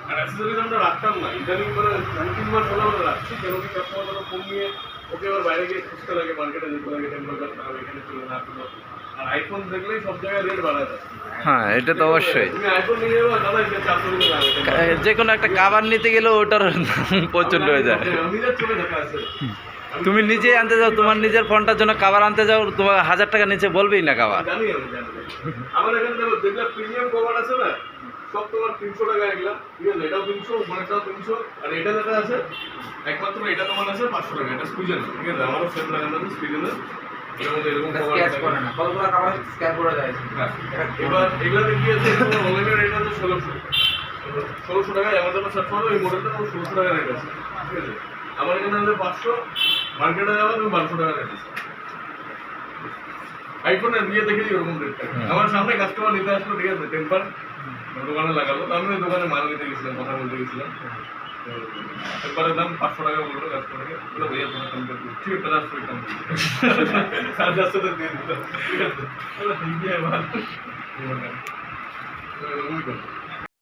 আর accessories আমরা রাখতাম না, ইদানিং করে 2-3 মাস হলো আমরা রাখছি, কেন কি কাস্টমার ধরো ফোন নিয়ে ওকে আবার বাইরে গিয়ে খুঁজতে লাগে, মার্কেটে যেতে লাগে, টেম্পারেচার খারাপ এখানে চলে না আসলো। আর আইফোন দেখলেই সব জায়গায় রেট বাড়ায় যায়। হ্যাঁ, এটা তো অবশ্যই। তুমি আইফোন নিয়ে যাবো দাদা, এটা 400 টাকা লাগে। যে কোনো একটা কাভার নিতে গেলেও ওটার দাম প্রচণ্ড হয়ে যায়। নিজের চোখে দেখা আছে। তুমি নিজে আনতে যাও, তোমার নিজের ফোনটার জন্য কাভার আনতে যাও, তোমার 1000 টাকা নিচে বলবেই না কাভার। জানি আমি জানি। আমার এখানে দেখো যেগুলো প্রিমিয়াম কভার আছে না, সব তোমার 300 টাকা এগুলা, ঠিক আছে? এটাও 300, ওখানেটাও 300, আর এটা যেটা আছে একমাত্র এটা তোমার আছে 500 টাকা। এটা স্কুইজেন, ঠিক আছে? আমারও সেম লাগানো আছে স্কুইজেনের। এর মধ্যে এরকম কভার আছে। কতগুলো কাভার স্ক্যান করে দেয়। হ্যাঁ, এবার এগুলাতে কি আছে, তোমার অনলাইনে রেট আছে 1600 টাকায় অ্যামাজনে সার্চ করো, এই মডেলটা 1600 টাকা রেট আছে, ঠিক আছে? আমার এখানে আছে 500, মার্কেটে যাওয়া তুমি 1200 টাকা রেট আছে। আইফোনের দিয়ে দেখেছি ওরকম রেট থাকে। আমার সামনে কাস্টমার নিতে আসলো, ঠিক আছে? টেম্পার দোকানে লাগালো, তো আমি ওই দোকানে মাল নিতে গেছিলাম, কথা বলতে গেছিলাম। টেম্পারের দাম 500 টাকা বললো কাস্টমারকে, বলে ভাইয়া তোমার টেম্পার ঠিক আছে, 50 টাকা 450 টাকা দিয়ে দিলাম, ঠিক আছে? ঠিক আছে ভাই, এরকমই করতো।